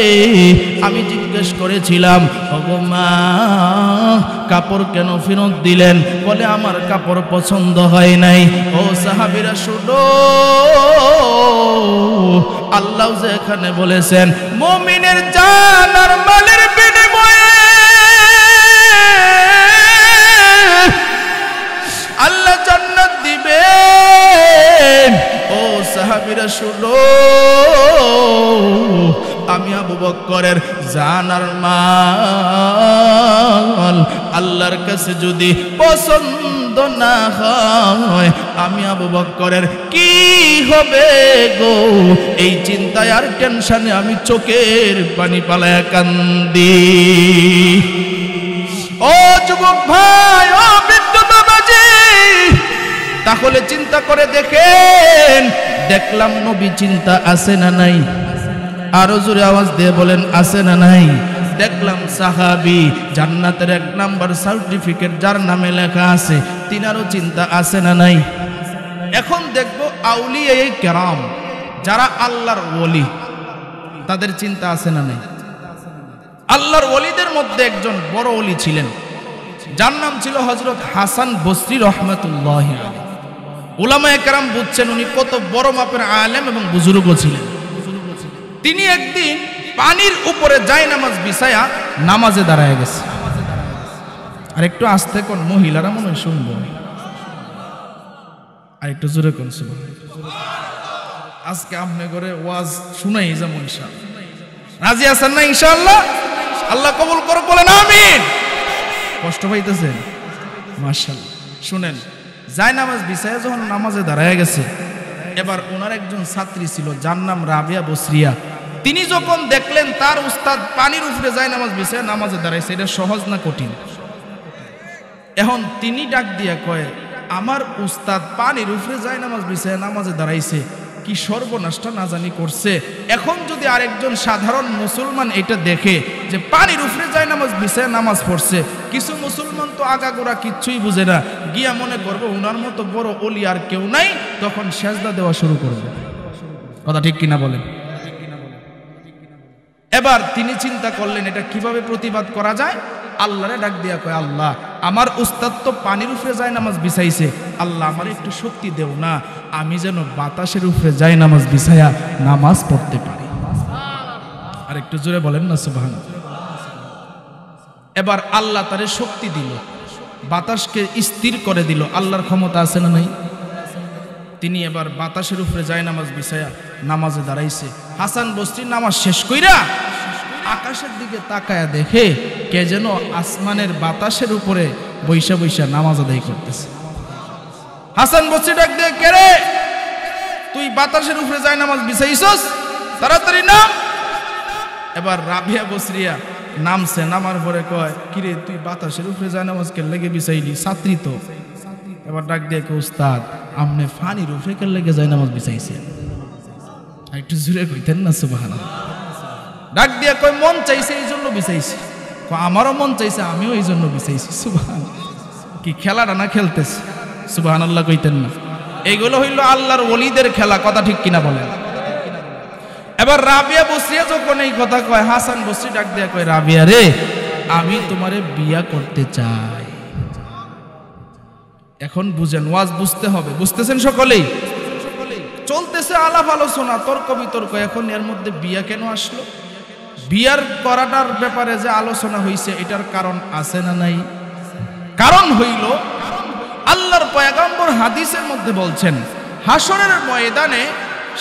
আমি জিজ্ঞেস করেছিলাম, ওগো মা, কাপড় কেন ফেরত দিলেন? বলে আমার কাপড় পছন্দ হয় নাই। ও সাহাবীরা শোনো, আল্লাহ যে এখানে বলেছেন মুমিনের জান আর মালের বিনিময়ে আল্লাহ জান্নাত দিবেন। ও সাহাবীরা শোনো, আমি আবু বকরের জান আর মাল আল্লাহর কাছে যদি পছন্দ না হয়, আমি আবু বকরের কি হবে গো? এই চিন্তায় আর টেনশনে আমি চোখের পানি পালায়া কান্দি। ও যুবক ভাই, ও বৃদ্ধ বাবাজি, তাহলে চিন্তা করে দেখেন, দেখলাম নবী চিন্তা আছে না নাই? আরো জোরে আওয়াজ দিয়ে বলেন আছে না নাই? দেখলাম সাহাবী জান্নাতের 1 নাম্বার সার্টিফিকেট যার নামে লেখা আছে, তিনারও চিন্তা আছে না নাই? এখন দেখব আউলিয়া কেরাম যারা আল্লাহর ওলি, তাদের চিন্তা আছে না নাই? আল্লাহর ওলিদের মধ্যে একজন বড় ওলি ছিলেন, যার নাম ছিল হযরত হাসান বসরি রহমাতুল্লাহি আলাইহি। উলামায়ে কেরাম বুঝছেন উনি কত বড় মাপের আলেম এবং বুজুর্গ ছিলেন। তিনি একদিন পানির উপরে জায়নামাজ বিছায়া নামাজে দাঁড়ায় গেছে। আর একটু আস্তে কোন, মহিলারা মনে হয় শুনবো, আর একটু জোরে কোন সুবহানাল্লাহ। আজকে আপনি করে ওয়াজ শুনাই যাবো ইনশাআল্লাহ। রাজি আছেন না ইনশাআল্লাহ? আল্লাহ কবুল করো, বলেন আমিন। কষ্ট পাইতেছেন? মাশাআল্লাহ। শুনেন, জায়নামাজ বিছায়া যখন নামাজে দাঁড়ায় গেছে, এবার ওনার একজন ছাত্রী ছিল যার নাম রাবিয়া বসরিয়া। তিনি যখন দেখলেন তার উস্তাদ পানির উপরে জায়নামাজ বিছায়া নামাজে দাঁড়াইছে, এটা সহজ না কঠিন? এখন তিনি ডাক দিয়া কয়, আমার উস্তাদ পানির উপরে জায়নামাজ বিছায়া নামাজে দাঁড়াইছে, কি সর্বনাশটা না জানি করছে। এখন যদি আরেকজন সাধারণ মুসলমান এটা দেখে যে পানির উপরে জায়নামাজ বিছায়া নামাজ পড়ছে, কিছু মুসলমান তো আগাগোড়া কিচ্ছুই বুঝে না, গিয়া মনে করবে উনার মতো বড় ওলি আর কেউ নাই, তখন সেজদা দেওয়া শুরু করবে। কথা ঠিক কিনা বলেন? এবার তিনি চিন্তা করলেন এটা কিভাবে প্রতিবাদ করা যায়। আল্লাহরে ডাক দিয়া কয়, আল্লাহ আমার উস্তাদ তো পানির উপরে জায়নামাজ বিছাইছে, আল্লাহ আমার একটু শক্তি দেও না, আমি যেন বাতাসের উপরে জায়নামাজ বিছায়া নামাজ পড়তে পারি। আর একটু জোরে বলেন না সুবহানাল্লাহ। এবার আল্লাহ তারে শক্তি দিল, বাতাসকে স্থির করে দিল। আল্লাহর ক্ষমতা আছে না নাই? তিনি এবার বাতাসের উপরে জায়নামাজ বিছায়া নামাজে দাঁড়াইছে। হাসান বসরি নামাজ শেষ কইরা আকাশের দিকে তাকায়া দেখে কে যেন আসমানের বাতাসের উপরে বৈশা বৈশা নামাজ আদায় করতেছে। হাসান বসরি ডাক দিয়ে, কে রে, তুই বাতাসের উপরে জায়নামাজ বিছাইছস? তাড়াতাড়ি নাম। এবার রাবিয়া বসরিয়া নামছে, নামার পরে কয়, কিরে তুই বাতাসের উপরে জায়নামাজ কে লেগে বিছাইলি? ছাত্রী তো। এবার ডাক দিয়ে কে, উস্তাদ আপনি ফানির উপরে কে লেগে জায়নামাজ বিছাইছেন? একটু জোরে কইতেন না সুবহানাল্লাহ। ডাক দিয়ে কয়, মন চাইছে এই জন্য বিছাইছি। আমারও মন চাইছে, আমিও এই জন্য বিছাইছি। সুবহানাল্লাহ। কি খেলাটা না খেলতেছে? সুবহানাল্লাহ কইতেন না? এইগুলো হইল আল্লাহর ওলিদের খেলা। কথা ঠিক কিনা বলেন? এবার রাবিয়া বসরিয়া যখন এই কথা কয়, হাসান বসরি ডাক দিয়া কয়, রাবিয়া রে, আমি তোমারে বিয়া করতে চাই। এখন বুঝেন, ওয়াজ বুঝতে হবে। বুঝতেছেন সকলেই? চলতেছে আলাপ আলোচনা, তর্ক বিতর্ক। এখন এর মধ্যে বিয়া কেন আসলো? বিয়ার করাটার ব্যাপারে যে আলোচনা হইছে, এটার কারণ আছে না নাই? কারণ হইল আল্লাহর পয়গম্বর হাদিসের মধ্যে বলছেন, হাসরের ময়দানে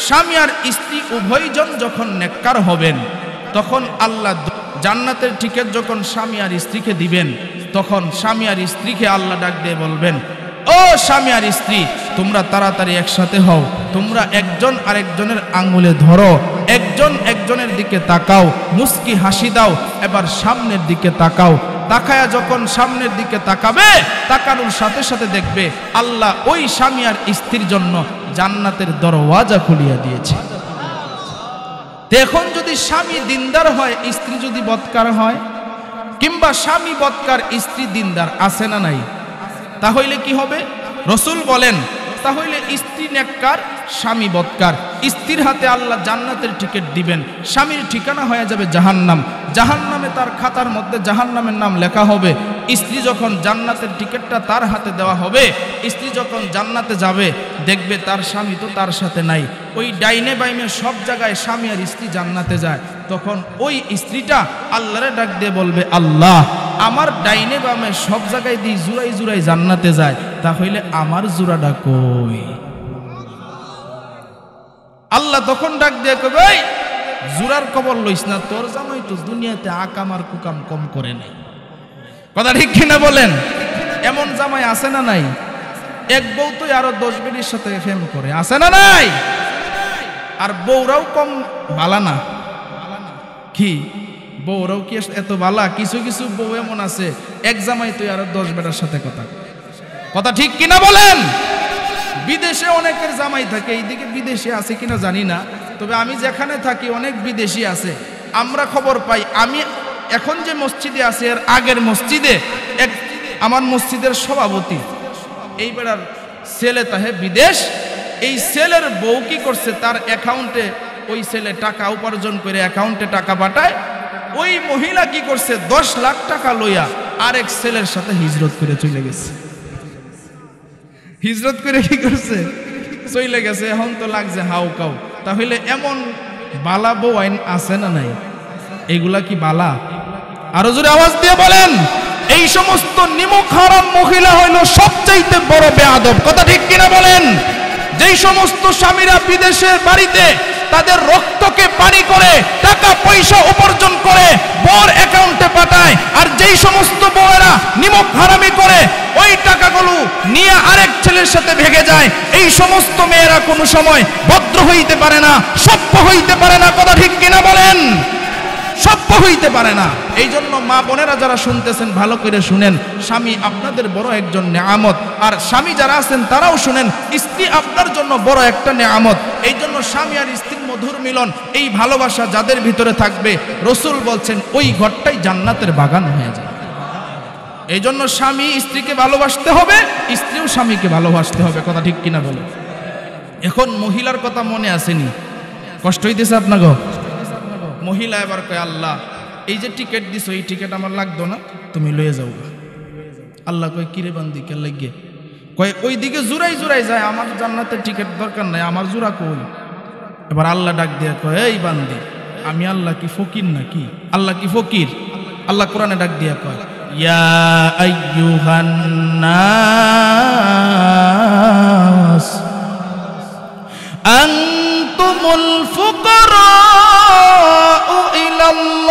স্বামী আর স্ত্রী উভয়জন যখন নেককার হবেন, তখন আল্লাহ জান্নাতের টিকিট যখন স্বামী আর স্ত্রীকে দিবেন, তখন স্বামী আর স্ত্রীকে আল্লাহ ডাক দিয়ে বলবেন, ও স্বামী আর স্ত্রী, তোমরা তাড়াতাড়ি একসাথে হও, তোমরা একজন আরেকজনের আঙ্গুলে ধরো, একজন একজনের দিকে তাকাও, মুস্কি হাসি দাও, এবার সামনের দিকে তাকাও। তাকায়া যখন সামনের দিকে তাকাবে, তাকানোর সাথে সাথে দেখবে আল্লাহ ওই স্বামী আর স্ত্রীর জন্য জান্নাতের দরওয়াজা খুলিয়া দিয়েছে। এখন যদি স্বামী দিনদার হয়, স্ত্রী যদি বদকার হয়, কিংবা স্বামী বদকার স্ত্রী দিনদার, আছে না নাই? তাহলে কি হবে? রাসূল বলেন তাহলে স্ত্রী নেককার, স্বামী বদকার। স্ত্রীর হাতে আল্লাহ জান্নাতের টিকিট দিবেন, স্বামীর ঠিকানা হয়ে যাবে জাহান্নাম। জাহান্নামে তার খাতার মধ্যে জাহান্নামের নাম লেখা হবে। স্ত্রী যখন জান্নাতের টিকিটটা তার হাতে দেওয়া হবে, স্ত্রী যখন জান্নাতে যাবে দেখবে তার স্বামী তো তার সাথে নাই। ওই ডাইনে বাইমে সব জায়গায় স্বামী আর স্ত্রী জান্নাতে যায়, তখন ওই স্ত্রীটা আল্লাহরে ডাক দিয়ে বলবে, আল্লাহ আমার ডাইনে বামে সব জায়গায় দিয়ে জুড়াই জুড়াই জান্নাতে যায়, তাহলে আমার জোড়াটা কই? আল্লাহ তখন ডাক দিয়ে কবে, এই জুরার খবর লইস না, তোর জামাই তো দুনিয়াতে আকাম আর কুকাম কম করে নাই। কথা ঠিক কিনা বলেন? এমন জামাই আছে না নাই? এক বউ তো আরো 10 বেটির সাথে প্রেম করে, আছে না নাই? আর বউরাও কম বালা না। কি বউরাও কি এত বালা? কিছু কিছু বউ এমন আছে এক জামাই তো আরো 10 বেটার সাথে কথা ঠিক কিনা বলেন? বিদেশে অনেকের জামাই থাকে, এইদিকে বিদেশে আছে কিনা জানি না, তবে আমি যেখানে থাকি অনেক বিদেশি আছে। আমরা খবর পাই, আমি এখন যে মসজিদে আছি এর আগের মসজিদে এক আমার মসজিদের সভাপতি, এই বেড়ার ছেলে তাহে বিদেশ। এই ছেলের বউ কি করছে, তার অ্যাকাউন্টে ওই ছেলে টাকা উপার্জন করে অ্যাকাউন্টে টাকা পাঠায়। ওই মহিলা কি করছে, 10 লাখ টাকা লইয়া আরেক ছেলের সাথে হিজরত করে চলে গেছে। হিজরত করে কি করছে, চলে গেছে। এখন তো লাগছে হাউ কাউ। তাহলে এমন বালা বউ আইন আছে না নাই? এগুলা কি বালা? আরো জোরে আওয়াজ দিয়ে বলেন। এই সমস্ত নিমক হারাম মহিলা হইল সবচাইতে বড় বেয়াদব। কথা ঠিক কিনা বলেন? যেই সমস্ত স্বামীরা বিদেশের বাড়িতে তাদের রক্তকে পানি করে টাকা পয়সা উপার্জন করে বর অ্যাকাউন্টে পাঠায়, আর যেই সমস্ত বউয়েরা নিমক হারামি করে ওই টাকাগুলো নিয়ে আরেক ছেলের সাথে ভেগে যায়, এই সমস্ত মেয়েরা কোনো সময় ভদ্র হইতে পারে না, সভ্য হইতে পারে না। কথা ঠিক কিনা বলেন? সভ্য হইতে পারে না। এই জন্য মা বোনেরা যারা শুনতেছেন ভালো করে শুনেন, স্বামী আপনাদের বড় একজন নেয়ামত। আর স্বামী যারা আছেন তারাও শুনেন, স্ত্রী আপনার জন্য বড় একটা নেয়ামত। এই জন্য স্বামী আর স্ত্রীর মধুর মিলন, এই ভালোবাসা যাদের ভিতরে থাকবে, রাসূল বলছেন ওই ঘরটাই জান্নাতের বাগান হয়ে যায়। এই জন্য স্বামী স্ত্রীকে ভালোবাসতে হবে, স্ত্রীও স্বামীকে ভালোবাসতে হবে। কথা ঠিক কিনা বলে? এখন মহিলার কথা মনে আসেনি? কষ্ট হইতেছে আপনাকে? মহিলা এবার কয়, আল্লাহ এই যে টিকিট দিছো, এই টিকিট আমার লাগতো না, তুমি লয়ে যাও। আল্লাহ কয়, কিরে বান্দি কে লাগে? কয় ওই দিকে জুরাই জুরাই যায়, আমার জান্নাতের টিকিট দরকার নাই, আমার জোড়া কই? এবার আল্লাহ ডাক দিয়ে কয়, এই বান্দি, আমি আল্লাহ কি ফকির নাকি? আল্লাহ কি ফকির? আল্লাহ কোরআনে ডাক দিয়ে কয়, ইয়া আইয়ুহান নাস আনতুমুল ফুকারাউ ইলাল্লাহ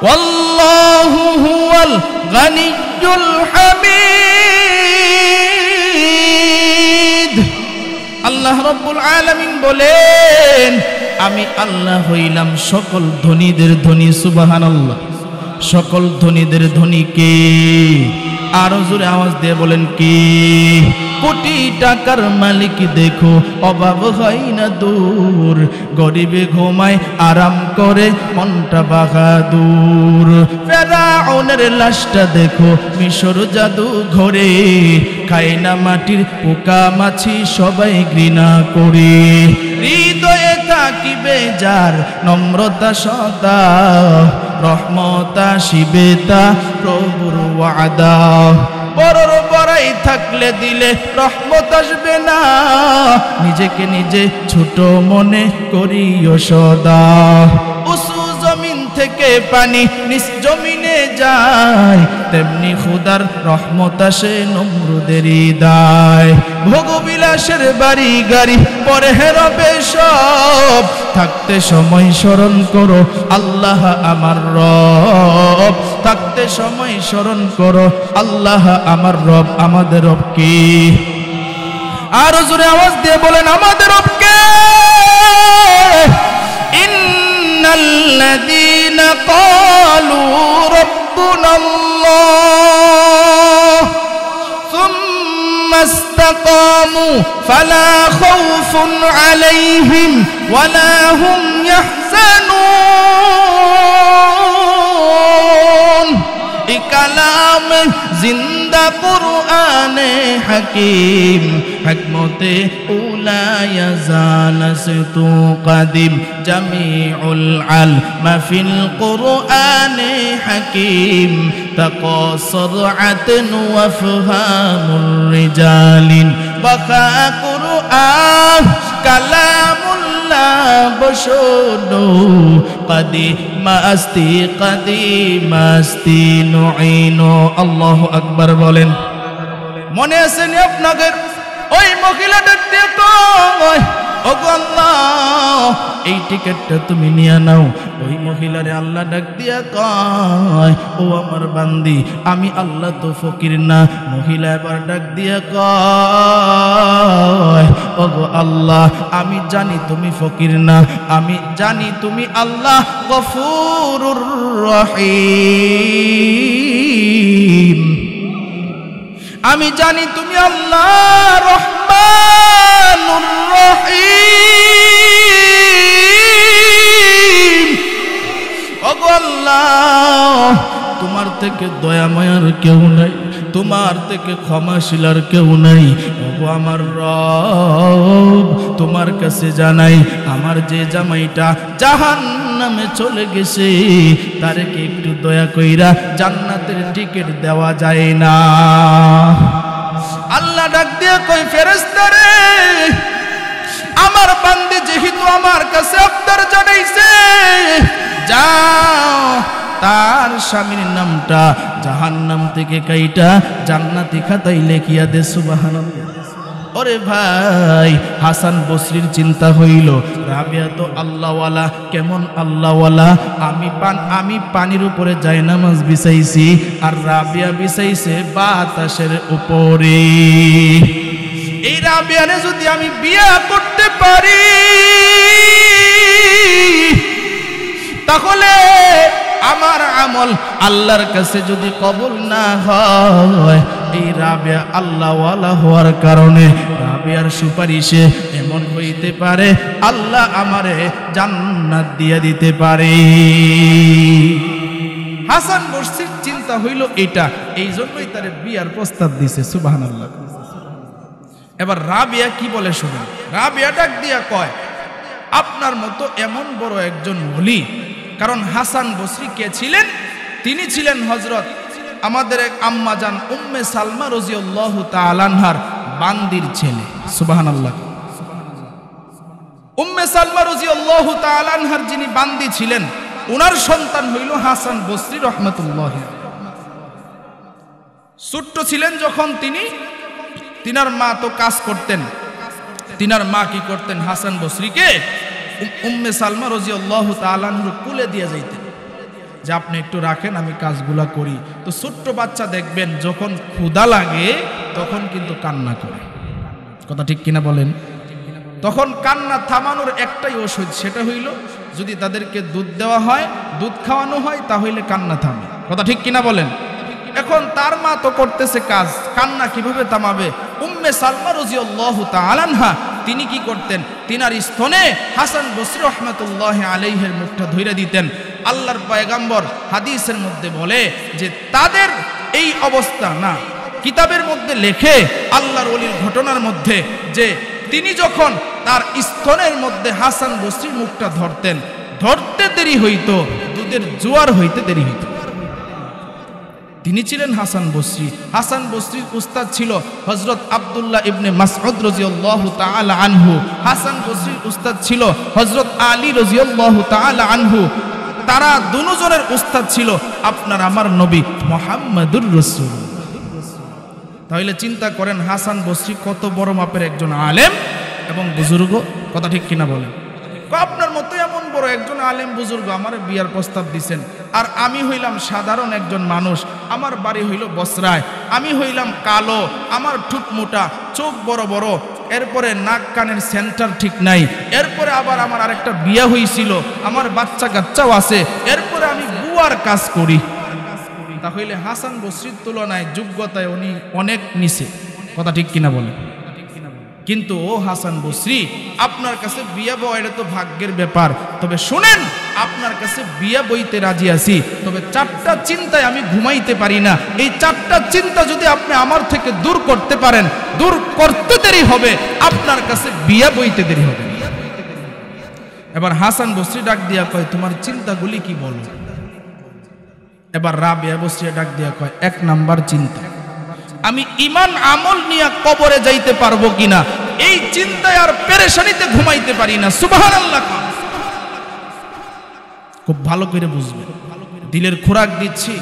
ওয়াল্লাহু হুয়াল গানিয়্যুল হামিদ। আল্লাহ রাব্বুল আলামিন বলেন, আমি আল্লাহ হইলাম সকল ধনীদের ধনী। সুবহানাল্লাহ। সকল ধনীদের ধনী কে? আরো জোরে আওয়াজ দিয়ে বলেন কে? কোটি টাকার মালিক দেখো, অভাব হয় না দূর, গরিবে ঘুমায় আরাম করে মনটা বাহাদুর। ফেরাউনের লাশটা দেখো মিশর জাদু ঘরে, খায় না মাটির পোকা মাছি সবাই ঘৃণা করে। হৃদয়ে থাকিবে যার নম্রতা সদা, রহমতা শিবেতা প্রভুর ওয়াদা। বড়র বড়াই থাকলে দিলে রহমত আসবে না, নিজেকে নিজে ছোট মনে করিও সদা। উঁচু জমিন থেকে পানি নিচ জমিনে যায়, তেমনি খুদার রহমত আসে নমরুদের হৃদয়। ভোগবিলাসের বাড়ি গাড়ি পরে হেরবে সব, থাকতে সময় স্মরণ করো আল্লাহ আমার রব। থাকতে সময় স্মরণ করো আল্লাহ আমার রব। আমাদের রব কে? আরো জোরে আওয়াজ দিয়ে বলেন, আমাদের রব কে? ইন্নাল্লাযীনা ক্বালু রাব্বুনাল্লাহ সুম্মা ইসতাকামু ফালা খাউফুন খাউফুন আলাইহিম ওয়ালা হুম ইয়াহজানুন। এই কালাম জিন্দা কুরআনে হাকিম, হিকমতে উলা ইয়াজালাসতু কাদিম, জামিউল আলমা ফিল কুরআনে হাকিম, তাকাসরাআতুন ওয়া ফাহামুর রিজালিন, বাকা কুরআন কালামুল্লাহ বশনু, কাদিমাস্তি নুইনু। আল্লাহু আকবার বলেন। মনে আছে নি আপনাদের ওই মহিলা দেখতে কয়, ওগো আল্লাহ এই টিকেটটা তুমি নিয়ে নাও। ওই মহিলারে আল্লাহ ডাক দিয়া কয়, ও আমার বান্দি, আমি আল্লাহ তো ফকির না। মহিলা এবার ডাক দিয়া কয়, ওগো আল্লাহ আমি জানি তুমি ফকির না, আমি জানি তুমি আল্লাহ গফুরুর রহিম, আমি জানি তুমি আল্লাহ রহমানুর রহিম। ওগো আল্লাহ তোমার থেকে দয়া মায়ার কেউ নাই, তোমার থেকে ক্ষমাশীল আর কেউ নাই। ওগো আমার রব, তোমার কাছে জানাই আমার যে জামাইটা জাহান্নামে চলে গেছে, তারে কি একটু দয়া কইরা জান্নাতের টিকিট দেওয়া যায় না? আল্লাহ ডাক দিয়ে কই, ফেরেশতারে আমার বান্দে যেহেতু আমার কাছে আবদার জানাইছে, যাও তার স্বামীর নামটা জাহান্নাম থেকে কাইটা জান্নাতি খাতায় লেখিয়া দে। সুবহানাল্লাহ। ওরে ভাই, হাসান বসরির চিন্তা হইল, রাবিয়া তো আল্লাহওয়ালা, কেমন আল্লাহওয়ালা? আমি পানির উপরে জায়নামাজ বিছাইছি, আর রাবিয়া বিছাইছে বাতাসের উপরে। এই রাবিয়ারে যদি আমি বিয়া করতে পারি, তাহলে আমার আমল আল্লাহর কাছে যদি কবুল না হয়, এই রাবিয়া আল্লাহওয়ালা হওয়ার কারণে রাবিয়ার সুপারিশে এমন হইতে পারে আল্লাহ আমারে জান্নাত দিয়ে দিতে পারে। হাসান বসরির চিন্তা হইল এটা, এই জন্যই তার বিয়ার প্রস্তাব দিছে। সুবহানাল্লাহ। এবার রাবিয়া কি বলে শুনুন। রাবিয়া ডাক দিয়া কয়, আপনার মতো এমন বড় একজন ওলি, কারণ হাসান বসরি কে ছিলেন? তিনি ছিলেন হযরত আমাদের এক আম্মা জান উম্মে সালমা রাদিয়াল্লাহু তাআলা আনহার বান্দির ছেলে। সুবহানাল্লাহ। উম্মে সালমা রাদিয়াল্লাহু তাআলা আনহার যিনি বান্দি ছিলেন, ওনার সন্তান হইল হাসান বসরি রাহমাতুল্লাহ। ছোট্ট ছিলেন যখন তিনার মা তো কাজ করতেন। তিনার মা কি করতেন? হাসান বসরিকে উম্মে সালমা রাদিয়াল্লাহু তাআলা আনহা কুলে দিয়ে যাইতেন, যে আপনি একটু রাখেন, আমি কাজগুলা করি। তো ছোট্ট বাচ্চা দেখবেন যখন ক্ষুধা লাগে তখন কিন্তু কান্না করে, কথা ঠিক কিনা বলেন? তখন কান্না থামানোর একটাই ওষুধ, সেটা হইল যদি তাদেরকে দুধ দেওয়া হয়, দুধ খাওয়ানো হয়, তাহলে কান্না থামে, কথা ঠিক কিনা বলেন? এখন তার মা তো করতেছে কাজ, কান্না কিভাবে থামাবে? উম্মে সালমা রাদিয়াল্লাহু তাআলা আনহা তিনি কি করতেন? তিনার স্তনে হাসান বসরি রাহমাতুল্লাহি আলাইহির মুখটা ধইরা দিতেন। আল্লাহর পয়গম্বর হাদিসের মধ্যে বলে যে তাদের এই অবস্থা না, কিতাবের মধ্যে লেখে আল্লাহর ওলির ঘটনার মধ্যে, যে তিনি যখন তার স্তনের মধ্যে হাসান বসরির মুখটা ধরতেন, ধরতে দেরি হইতো, দুধের জোয়ার হইতে দেরি হইতো। তিনি ছিলেন হাসান বসরি। হাসান বসরির উস্তাদ ছিল হযরত আব্দুল্লাহ ইবনে মাসউদ রাদিয়াল্লাহু তাআলা আনহু। হাসান বসরির উস্তাদ ছিল হযরত আলী রাদিয়াল্লাহু তাআলা আনহু। তারা দুজনের উস্তাদ ছিল আপনার আমার নবী মুহাম্মদুর রাসূল। তাহলে চিন্তা করেন হাসান বসরি কত বড় মাপের একজন আলেম এবং বুজুর্গ, কথা ঠিক কিনা বলেন? আপনার মতো এমন বড় একজন আলেম বুজুর্গ আমার বিয়ার প্রস্তাব দিছেন, আর আমি হইলাম সাধারণ একজন মানুষ, আমার বাড়ি হইল বসরায়, আমি হইলাম কালো, আমার ঠোঁট মোটা, চোখ বড় বড়, এরপরে নাক কানের সেন্টার ঠিক নাই, এরপরে আবার আমার আরেকটা বিয়া হইছিল, আমার বাচ্চা কাচ্চাও আছে, এরপরে আমি বুয়ার কাজ করি। তাহলে হাসান বসরির তুলনায় যোগ্যতায় উনি অনেক নিচে, কথা ঠিক কিনা বলেন? কিন্তু ও হাসান বসরি, আপনার কাছে বিয়া বউ এটা তো ভাগ্যের ব্যাপার, তবে শুনেন আপনার কাছে বিয়া বইতে রাজি আছি, তবে 4টা চিন্তায় আমি ঘুমাইতে পারি না। এই 4টা চিন্তা যদি আপনি আমার থেকে দূর করতে পারেন, দূর করতে দেরি হবে, আপনার কাছে বিয়া বইতে দেরি হবে। এবার হাসান বসরি ডাক দিয়া কয়, তোমার চিন্তাগুলি কি বলো? এবার রাবিয়া বসরি ডাক দিয়া কয়, 1 নাম্বার চিন্তা, আমি ঈমান আমল নিয়ে কবরে যাইতে পারবো কিনা, এই চিন্তায় আর পেরেশানিতে ঘুমাইতে পারি না। সুবহানাল্লাহ। খুব ভালো করে বুঝবেন, দিলের খোরাক দিচ্ছি,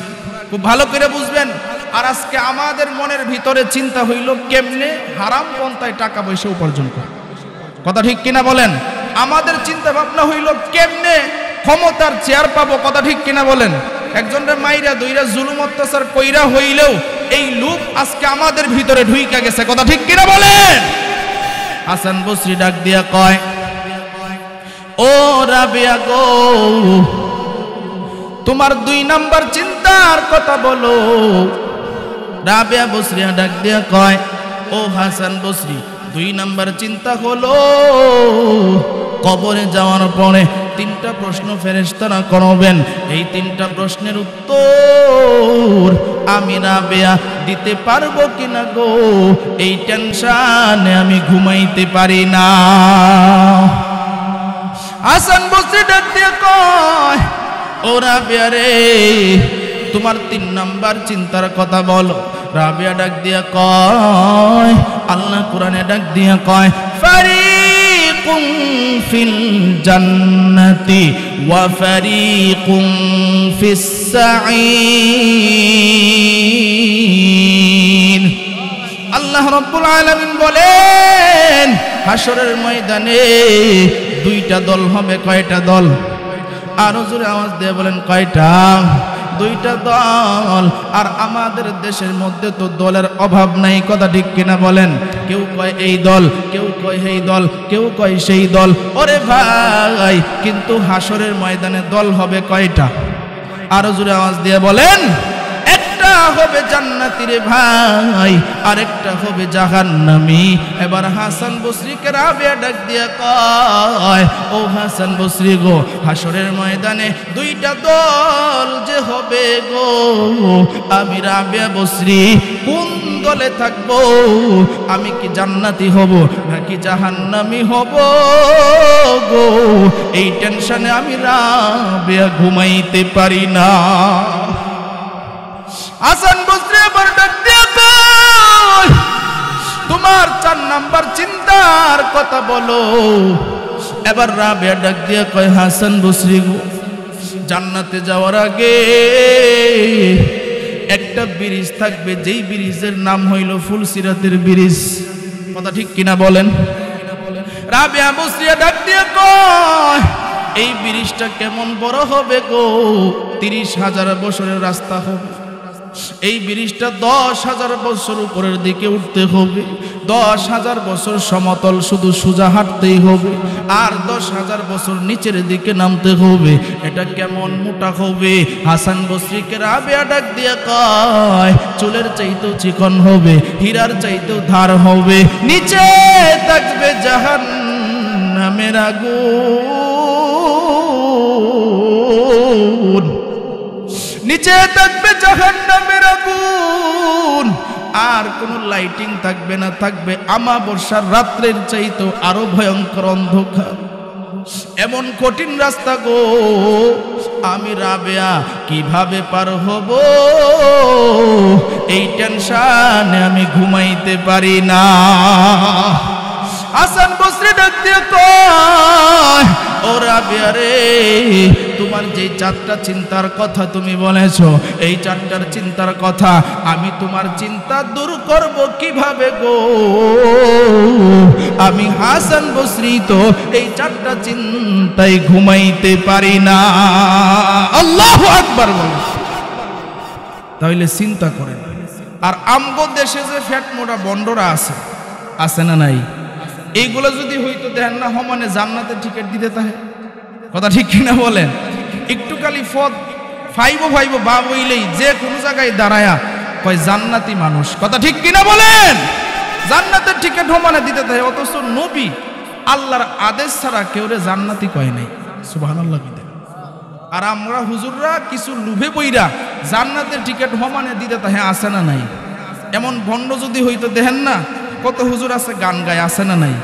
খুব ভালো করে বুঝবেন। আর আজকে আমাদের মনের ভিতরে চিন্তা হইল কেমনে হারাম পন্থায় টাকা পয়সা উপার্জন করে, কথা ঠিক কিনা বলেন? আমাদের চিন্তা ভাবনা হইল কেমনে ক্ষমতার চেয়ার পাবো, কথা ঠিক কিনা বলেন? একজনরে মাইরা দইরা জুলুম অত্যাচার কইরা হইলেও এই লোভ আজকে আমাদের ভিতরে ঢুইকা গেছে, কথা ঠিক কিনা বলেন? হাসান বসরি ডাক দিয়া কয়, ও রাবিয়া গো, তোমার 2 নাম্বার চিন্তার কথা বলো। রাবিয়া বসরি ডাক দিয়া কয়, ও হাসান বসরি, 2 নাম্বার চিন্তা হলো কবরে যাওয়ার পরে 3টা প্রশ্ন ফেরেশতারা করবেন। এই 3টা প্রশ্নের উত্তর আমি রাবিয়া দিতে পারবো কিনা গো, এই টেনশনে আমি ঘুমাইতে পারি না। হাসান বসরি ডাক দিয়ে কয়, ও রাবিয়া রে, তোমার 3 নাম্বার চিন্তার কথা বলো। রাবিয়া ডাক দিয়া কয়, আল্লাহ কোরআনে ডাক দিয়া কয়, ফারিকুম ফিল জান্নাতি ওয়া ফারিকুম ফিস সাঈর। আল্লাহ রাব্বুল আলামিন বলেন, হাশরের ময়দানে 2টা দল হবে। কয়টা দল? আরো জোরে আওয়াজ দিয়ে বলেন, কয়টা? 2টা দল। আর আমাদের দেশের মধ্যে তো দলের অভাব নাই, কথা ঠিক কিনা বলেন? কেউ কয় এই দল, কেউ কয় সেই দল, কেউ কয় সেই দল। ওরে ভাই, কিন্তু হাশরের ময়দানে দল হবে কয়টা? আরো জোরে আওয়াজ দিয়ে বলেন। একটা হবে জান্নাতি রে ভাই, আরেকটা হবে জাহান্নামী। এবার হাসান বসরিকে রাবিয়া ডাক দিয়া কয়, ও হাসান বসরি গো, হাশরের ময়দানে 2টা দল যে হবে গো, আমি রাবিয়া বসরি কোন দলে থাকবো? আমি কি জান্নাতি হব নাকি জাহান্নামী হব গো? এই টেনশনে আমি রাবিয়া ঘুমাইতে পারি না। হাসান বসরি আবার ডাক দিয়া কয়, তোমার 4 নাম্বার চিন্তার কথা বলো। এবার রাবিয়া ডাক দিয়া কয়, হাসান বসরি গো, জান্নাতে যাওয়ার আগে একটা ব্রিজ থাকবে, যেই ব্রিজের নাম হইল ফুলসিরাতের ব্রিজ, কথা ঠিক কিনা বলেন? রাবিয়া বসরি ডাক দিয়া কয়, এই ব্রিজটা কেমন বড় হবে গো? 30,000 বছরের রাস্তা হবে। এই ব্রিজটা 10,000 বছর উপরের দিকে উঠতে হবে, 10,000 বছর সমতল শুধু সোজা হাঁটতেই হবে, আর 10,000 বছর নিচের দিকে নামতে হবে। এটা কেমন মোটা হবে? হাসান বসরিকে রাবিয়া ডাক দিয়া কয়, চুলের চাইতেও চিকন হবে, হীরার চাইতেও ধার হবে, নিচে থাকবে জাহান্নামের আগুন, নিচে থাকবে জাহান্নামের আগুন। আর কোন লাইটিং থাকবে না, থাকবে আমাবস্যার রাত্রের চাইতেও আরো ভয়ঙ্কর অন্ধকার। এমন কঠিন রাস্তা গো, আমি রাবিয়া কিভাবে পার হব? এই টেনশনে আমি ঘুমাইতে পারি না। হাসান বসরি ডাক দিয়ে কয়, ও রাবিয়া রে, তোমার যে 4টা চিন্তার কথা তুমি বলেছো, এই 4টার চিন্তার কথা আমি তোমার চিন্তা দূর করব কিভাবে গো? আমি হাসান বসরি তো এই 4টা চিন্তায় ঘুমাইতে পারি না। আল্লাহু আকবার বলেন। তাহলে চিন্তা করেন। আর আমগো দেশে যে ফ্যাট মোটা বন্ডরা আছে, আছে না নাই? এইগুলো যদি হইতো দেন না হমানে জান্নাতের টিকিট দিতে তাহে, কথা ঠিক কিনা বলেন? একটু খালি ফদ ফাইবো বা বইলেই যে কোনো জায়গায় দাঁড়ায়া কয় জান্নাতি মানুষ, কথা ঠিক কিনা বলেন? জান্নাতের টিকিট সমানে দিতে থাকে, অথচ নবী আল্লাহর আদেশ ছাড়া কেউরে জান্নাতি কয় নাই। সুবহানাল্লাহ। আর আমরা হুজুররা কিছু লুভে পইরা জান্নাতের টিকিট সমানে দিতে থাকে, আছে না নাই? এমন ভণ্ড যদি হইতো দেখেন না, কত হুজুর আছে গান গায়, আছে না নাই?